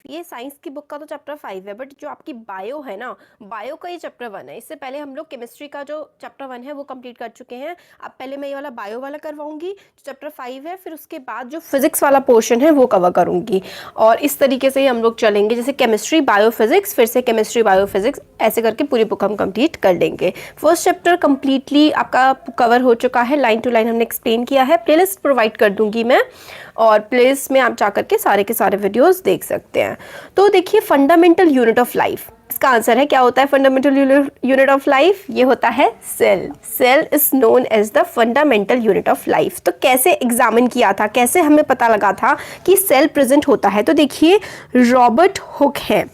ये साइंस की बुक का तो चैप्टर 5 है, बट जो आपकी बायो है ना, बायो का ये चैप्टर 1 है। इससे पहले हम लोग केमिस्ट्री का जो चैप्टर 1 है वो कंप्लीट कर चुके हैं। अब पहले मैं ये वाला बायो वाला करवाऊंगी जो चैप्टर 5 है, फिर उसके बाद जो फिजिक्स वाला पोर्शन है वो कवर करूंगी। और इस तरीके से ही हम लोग चलेंगे, जैसे केमिस्ट्री बायो फिजिक्स, फिर से केमिस्ट्री बायो फिजिक्स, ऐसे करके पूरी बुक हम कंप्लीट कर लेंगे। फर्स्ट चैप्टर कंप्लीटली आपका कवर हो चुका है, लाइन टू लाइन हमने एक्सप्लेन किया है। प्लेलिस्ट प्रोवाइड कर दूंगी मैं, और प्लेलिस्ट में आप जाकर के सारे के सारे वीडियोस देख सकते हैं। तो देखिए, फंडामेंटल यूनिट ऑफ लाइफ, इसका आंसर है क्या होता है फंडामेंटल यूनिट ऑफ लाइफ? ये होता है cell. Cell is known as the fundamental unit of life. तो कैसे एग्जामिन किया था, कैसे हमें पता लगा था कि सेल प्रेजेंट होता है? तो देखिए, रॉबर्ट हुक है।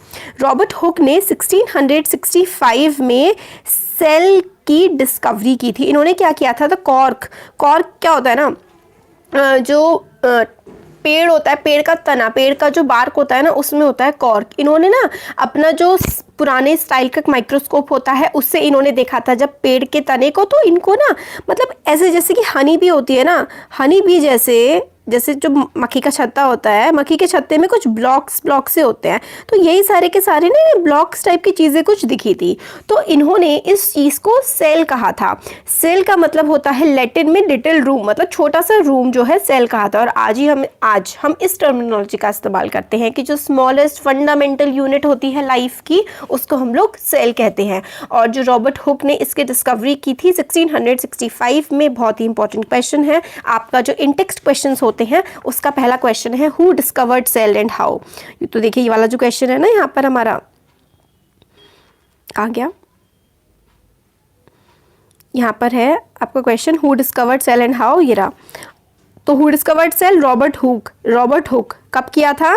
रॉबर्ट हुक ने 1665 में सेल की डिस्कवरी की थी। इन्होंने क्या किया था? The cork. कॉर्क क्या होता है ना, जो पेड़ होता है, पेड़ का तना, पेड़ का जो बार्क होता है ना, उसमें होता है कॉर्क। इन्होंने ना अपना जो पुराने स्टाइल का माइक्रोस्कोप होता है उससे इन्होंने देखा था जब पेड़ के तने को, तो इनको ना मतलब ऐसे जैसे कि हनी बी होती है ना, हनी बी जैसे जो मक्खी का छत्ता होता है, मक्खी के छत्ते में कुछ ब्लॉक से होते हैं, तो यही सारे के सारे ना ब्लॉक्स टाइप की चीज़ें कुछ दिखी थी। तो इन्होंने इस चीज़ को सेल कहा था। सेल का मतलब होता है लैटिन में लिटिल रूम, मतलब छोटा सा रूम जो है सेल कहा था। और आज हम इस टर्मिनोलॉजी का इस्तेमाल करते हैं कि जो स्मॉलेस्ट फंडामेंटल यूनिट होती है लाइफ की, उसको हम लोग सेल कहते हैं। और जो रॉबर्ट हुक ने इसकी डिस्कवरी की थी 1665 में। बहुत ही इंपॉर्टेंट क्वेश्चन है आपका, जो इन टेक्स्ट क्वेश्चन होते हैं उसका पहला क्वेश्चन है who discovered cell and how. तो देखिए, ये वाला जो क्वेश्चन है ना, यहाँ पर हमारा कहाँ गया, यहाँ पर है आपका question who discovered cell and how, ये रहा। तो who discovered cell? Robert Hooke. Robert Hooke कब किया था?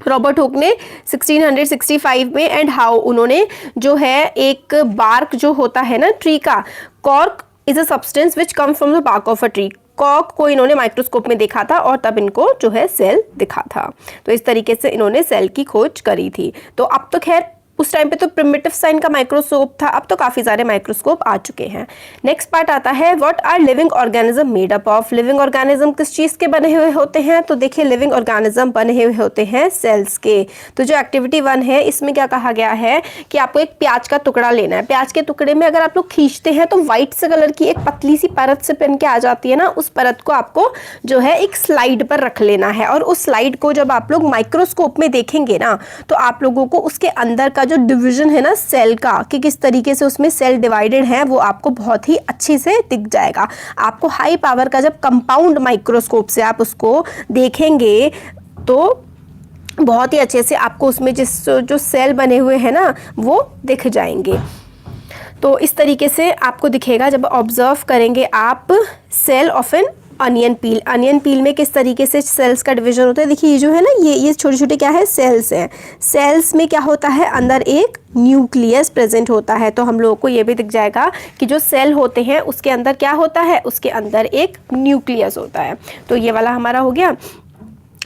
रॉबर्ट हुक ने 1665 में। एंड हाउ, उन्होंने जो है एक बार्क जो होता है ना ट्री का, cork is a substance which come from the bark of a tree. Cork को इन्होंने माइक्रोस्कोप में देखा था और तब इनको जो है सेल दिखा था। तो इस तरीके से इन्होंने सेल की खोज करी थी। तो अब तो खैर उस टाइम पे तो प्रिमिटिव साइन का माइक्रोस्कोप था, अब तो काफ़ी सारे माइक्रोस्कोप आ चुके हैं। नेक्स्ट पार्ट आता है what are living organism made up of. Living organism किस चीज़ के बने हुए होते हैं? तो देखिए, लिविंग ऑर्गेनिज्म बने हुए होते हैं सेल्स के। तो जो एक्टिविटी 1 है इसमें क्या कहा गया है कि आपको एक प्याज का टुकड़ा लेना है। प्याज के टुकड़े में अगर आप लोग खींचते हैं तो व्हाइट से कलर की एक पतली सी परत से बन के आ जाती है ना, उस परत को आपको जो है एक स्लाइड पर रख लेना है। और उस स्लाइड को जब आप लोग माइक्रोस्कोप में देखेंगे ना, तो आप लोगों को उसके अंदर का जो डिवीजन है ना सेल का, कि किस तरीके से उसमें सेल डिवाइडेड है, वो आपको बहुत ही अच्छे से दिख जाएगा। आपको हाई पावर का जब कंपाउंड माइक्रोस्कोप से आप उसको देखेंगे तो बहुत ही अच्छे से आपको उसमें जो सेल बने हुए हैं ना वो दिख जाएंगे। तो इस तरीके से आपको दिखेगा जब ऑब्जर्व करेंगे आप cell of an onion peel. Onion peel में किस तरीके से सेल्स का डिवीजन होता है। देखिए, ये जो है ना, ये छोटे छोटे क्या है, सेल्स हैं। सेल्स में क्या होता है, अंदर एक न्यूक्लियस प्रेजेंट होता है। तो हम लोगों को ये भी दिख जाएगा कि जो सेल होते हैं उसके अंदर क्या होता है, उसके अंदर एक न्यूक्लियस होता है। तो ये वाला हमारा हो गया।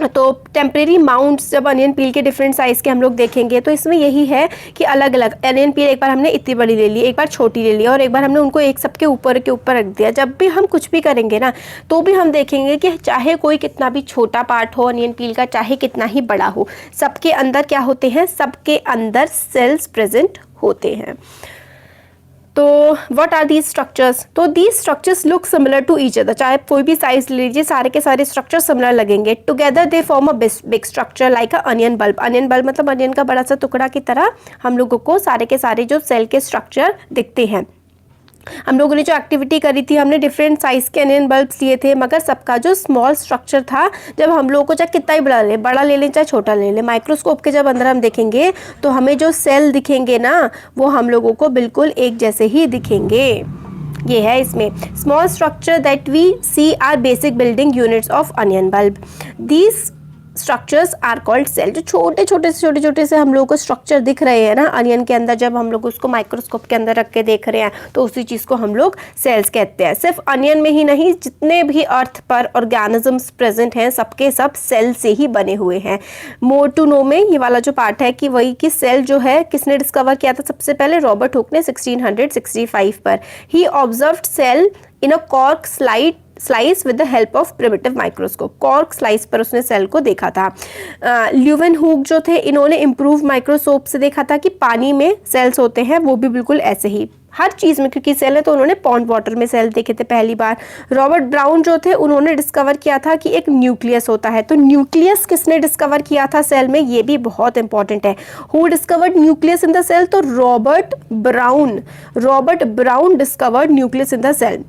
तो टेम्परेरी माउंट्स जब अनियन पील के डिफरेंट साइज़ के हम लोग देखेंगे तो इसमें यही है कि अलग अलग अनियन पील एक बार हमने इतनी बड़ी ले ली, एक बार छोटी ले ली, और एक बार हमने उनको एक सबके ऊपर के ऊपर रख दिया। जब भी हम कुछ भी करेंगे ना, तो भी हम देखेंगे कि चाहे कोई कितना भी छोटा पार्ट हो अनियन पील का, चाहे कितना ही बड़ा हो, सबके अंदर क्या होते हैं, सबके अंदर सेल्स प्रेजेंट होते हैं। तो व्हाट आर दीज स्ट्रक्चर्स? तो these structures look similar to each other. चाहे कोई भी साइज ले लीजिए, सारे के सारे स्ट्रक्चर सिमिलर लगेंगे। Together they form a big structure like a onion bulb. Onion bulb मतलब अनियन का बड़ा सा टुकड़ा की तरह हम लोगों को सारे के सारे जो सेल के स्ट्रक्चर दिखते हैं। हम लोगों ने जो एक्टिविटी करी थी, हमने डिफरेंट साइज के अनियन बल्ब्स लिए थे, मगर सबका जो स्मॉल स्ट्रक्चर था, जब हम लोगों को चाहे कितना ही बड़ा ले लें चाहे छोटा ले लें, माइक्रोस्कोप के जब अंदर हम देखेंगे तो हमें जो सेल दिखेंगे ना, वो हम लोगों को बिल्कुल एक जैसे ही दिखेंगे। ये है इसमें small structure that we see are basic building units of onion bulb. These structures are called cell. जो छोटे छोटे से हम लोगों को स्ट्रक्चर दिख रहे हैं ना अनियन के अंदर, जब हम लोग उसको माइक्रोस्कोप के अंदर रख के देख रहे हैं तो उसी चीज़ को हम लोग सेल्स कहते हैं। सिर्फ अनियन में ही नहीं, जितने भी अर्थ पर ऑर्गेनिजम्स प्रेजेंट हैं सबके सब सेल से ही बने हुए हैं। मोर टू नो में ये वाला जो पार्ट है कि वही कि सेल जो है किसने डिस्कवर किया था सबसे पहले, रॉबर्ट हुक ने 1665 पर। He observed cell in a cork slice with the help of primitive microscope. Cork slice पर उसने सेल को देखा था। ल्यूवेनहूक जो थे इन्होंने इम्प्रूव माइक्रोस्कोप से देखा था कि पानी में सेल्स होते हैं, वो भी बिल्कुल ऐसे ही हर चीज़ में, क्योंकि सेल है तो उन्होंने पॉन्ड वाटर में सेल देखे थे पहली बार। रॉबर्ट ब्राउन जो थे उन्होंने डिस्कवर किया था कि एक न्यूक्लियस होता है। तो न्यूक्लियस किसने डिस्कवर किया था सेल में, ये भी बहुत इंपॉर्टेंट है। Who discovered nucleus in the cell, तो Robert Brown discovered nucleus in the cell.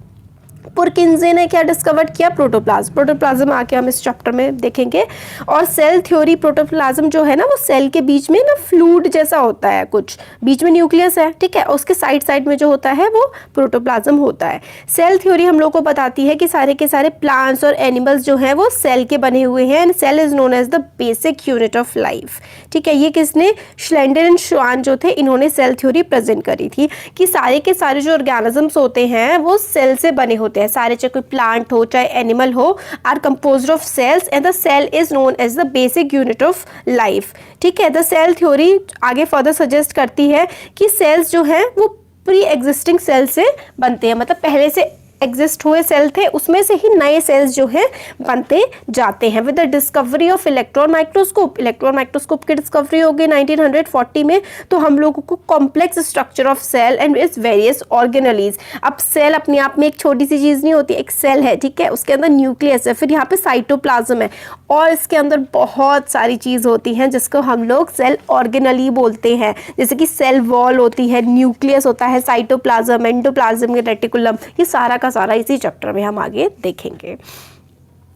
Purkinje ने क्या डिस्कवर किया, प्रोटोप्लाज्म आके हम इस चैप्टर में देखेंगे। और सेल थ्योरी, प्रोटोप्लाज्म जो है ना वो सेल के बीच में ना फ्लूइड जैसा होता है, कुछ बीच में न्यूक्लियस है, ठीक है, उसके साइड में जो होता है वो प्रोटोप्लाज्म होता है। सेल थ्योरी हम लोग को बताती है कि सारे के सारे प्लांट्स और एनिमल्स जो हैं वो सेल के बने हुए हैं and cell is known as the basic unit of life, ठीक है। ये किसने, श्लेंडर एंड श्वान जो थे इन्होंने सेल थ्योरी प्रेजेंट करी थी कि सारे के सारे जो ऑर्गेनिजम्स होते हैं वो सेल से बने होते हैं सारे, चाहे कोई प्लांट हो चाहे एनिमल हो, are composed of cells and the cell is known as the basic unit of life, ठीक है। द सेल थ्योरी आगे फर्दर सजेस्ट करती है कि सेल्स जो हैं वो प्री एग्जिस्टिंग सेल से बनते हैं, मतलब पहले से एग्जिस्ट हुए सेल थे उसमें से ही नए सेल्स जो हैं बनते जाते हैं। With the discovery of electron microscope की डिस्कवरी हो गई 1940 में, तो हम लोगों को complex structure of cell and its various organelles. अब सेल अपने आप में एक छोटी सी चीज़ नहीं होती, एक सेल है, ठीक है, उसके अंदर न्यूक्लियस है, फिर यहाँ पे साइटोप्लाज्म है और इसके अंदर बहुत सारी चीज़ होती हैं जिसको हम लोग सेल ऑर्गेनली बोलते हैं, जैसे कि सेल वॉल होती है, न्यूक्लियस होता है, साइटोप्लाज्म, एंडोप्लाज्म, रेटिकुलम, ये सारा का सारा इसी चैप्टर में हम आगे देखेंगे।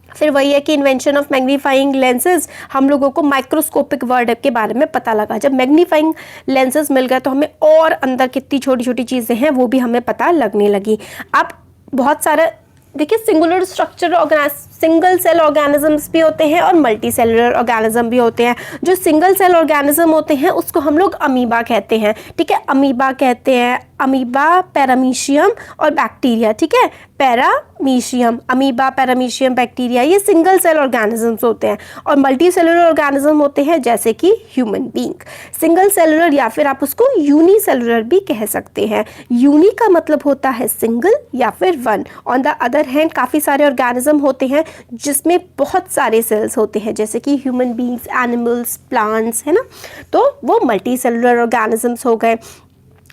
फिर वही है कि इन्वेंशन ऑफ मैग्नीफाइंग लेंसेज, हम लोगों को माइक्रोस्कोपिक वर्ड के बारे में पता लगा। जब मैग्नीफाइंग लेंसेज मिल गए तो हमें और अंदर कितनी छोटी छोटी चीज़ें हैं वो भी हमें पता लगने लगी। अब बहुत सारा देखिए, singular structure single cell organisms भी होते हैं और मल्टी सेलुलर ऑर्गेनिज्म भी होते हैं। जो सिंगल सेल ऑर्गेनिज्म होते हैं उसको हम लोग अमीबा कहते हैं, ठीक है, अमीबा कहते हैं, अमीबा, पैरामीशियम और बैक्टीरिया, ठीक है, पैरामीशियम, अमीबा, पैरामीशियम, बैक्टीरिया, ये सिंगल सेल ऑर्गेनिजम्स होते हैं। और मल्टी सेलुलर ऑर्गेनिज्म होते हैं जैसे कि ह्यूमन बीइंग। सिंगल सेलुलर या फिर आप उसको यूनिसेलुलर भी कह सकते हैं। यूनि का मतलब होता है सिंगल या फिर one. On the other hand काफ़ी सारे ऑर्गेनिज्म होते हैं जिसमें बहुत सारे सेल्स होते हैं, जैसे कि ह्यूमन बीइंग्स, एनिमल्स, प्लांट्स, है ना, तो वो मल्टी सेलुलर ऑर्गेनिजम्स हो गए।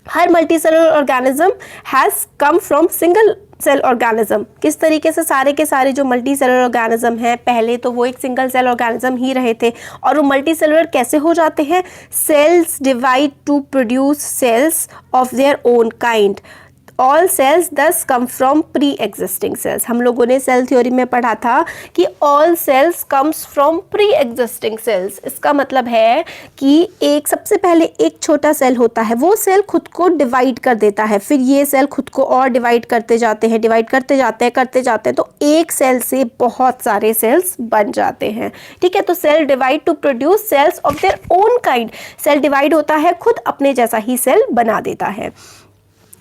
हर multi cellular organism has come from single cell organism. किस तरीके से सारे के सारे जो मल्टी सेलुलर ऑर्गेनिज्म हैं पहले तो वो एक सिंगल सेल ऑर्गेनिज्म ही रहे थे, और वो मल्टी सेलुलर कैसे हो जाते हैं, cells divide to produce cells of their own kind. All cells thus come from pre existing cells. हम लोगों ने सेल थ्योरी में पढ़ा था कि all cells comes from pre existing cells. इसका मतलब है कि एक सबसे पहले एक छोटा सेल होता है, वो सेल खुद को डिवाइड कर देता है, फिर ये सेल खुद को और डिवाइड करते जाते हैं, तो एक सेल से बहुत सारे सेल्स बन जाते हैं, ठीक है। तो cell divide to produce cells of their own kind. Cell divide होता है, खुद अपने जैसा ही सेल बना देता है।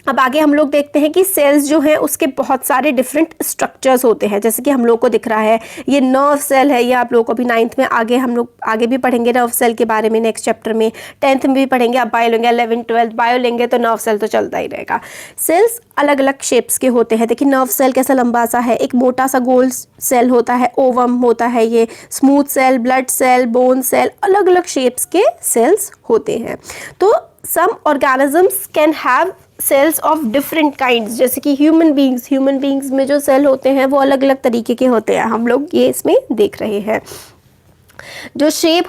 अब आगे हम लोग देखते हैं कि सेल्स जो हैं उसके बहुत सारे डिफरेंट स्ट्रक्चर्स होते हैं, जैसे कि हम लोग को दिख रहा है ये नर्व सेल है, ये आप लोगों को भी 9th में आगे हम लोग आगे भी पढ़ेंगे नर्व सेल के बारे में नेक्स्ट चैप्टर में, 10th में भी पढ़ेंगे। अब बायो लेंगे, 11th 12th बायो लेंगे तो नर्व सेल तो चलता ही रहेगा। सेल्स अलग अलग शेप्स के होते हैं। देखिए नर्व सेल कैसा लंबा सा है, एक मोटा सा गोल सेल होता है, ओवम होता है, ये smooth cell, blood cell, bone cell, अलग अलग शेप्स के सेल्स होते हैं। तो some organisms can have cells of different kinds, जैसे कि ह्यूमन बींग्स में जो सेल होते हैं वो अलग अलग तरीके के होते हैं, हम लोग ये इसमें देख रहे हैं। जो शेप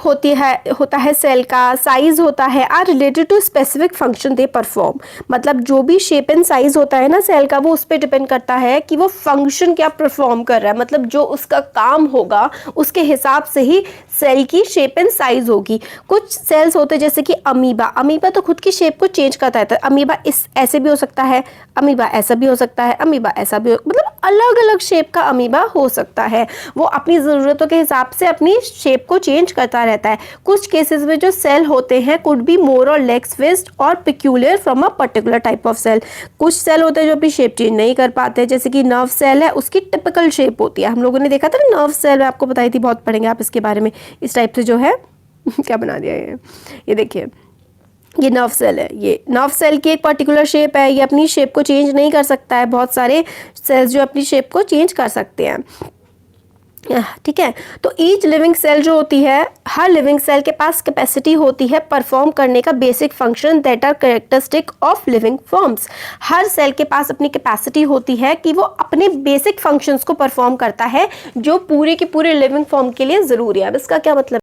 होता है सेल का, साइज होता है, are related to specific function they perform. मतलब जो भी शेप एंड साइज होता है ना सेल का, वो उस पर डिपेंड करता है कि वो फंक्शन क्या परफॉर्म कर रहा है, मतलब जो उसका काम होगा उसके हिसाब से ही सेल की शेप एंड साइज होगी। कुछ सेल्स होते हैं जैसे कि अमीबा तो खुद की शेप को चेंज करता है, अमीबा ऐसे भी हो सकता है, अमीबा ऐसा भी हो सकता है, अमीबा ऐसा भी मतलब अलग अलग शेप का अमीबा हो सकता है। वो अपनी ज़रूरतों के हिसाब से अपनी शेप को चेंज करता रहता है। कुछ केसेस में जो सेल होते हैं कुड बी मोर और लेस फिक्स्ड और peculiar from a particular type of cell. कुछ सेल होते हैं जो अपनी शेप चेंज नहीं कर पाते, जैसे कि नर्व सेल है, उसकी टिपिकल शेप होती है। हम लोगों ने देखा था ना नर्व सेल, मैं आपको बताई थी, बहुत पढ़ेंगे आप इसके बारे में। इस टाइप से जो है क्या बना दिया है ये देखिए, ये नर्व सेल है, ये नर्व सेल की एक पर्टिकुलर शेप है, ये अपनी शेप को चेंज नहीं कर सकता है, बहुत सारे सेल्स जो अपनी शेप को चेंज कर सकते हैं, ठीक है। तो ईच लिविंग सेल जो होती है, हर लिविंग सेल के पास कैपेसिटी होती है परफॉर्म करने का basic function that are characteristic of living forms. हर सेल के पास अपनी कैपेसिटी होती है कि वो अपने बेसिक फंक्शंस को परफॉर्म करता है जो पूरे के पूरे लिविंग फॉर्म के लिए ज़रूरी है। अब इसका क्या मतलब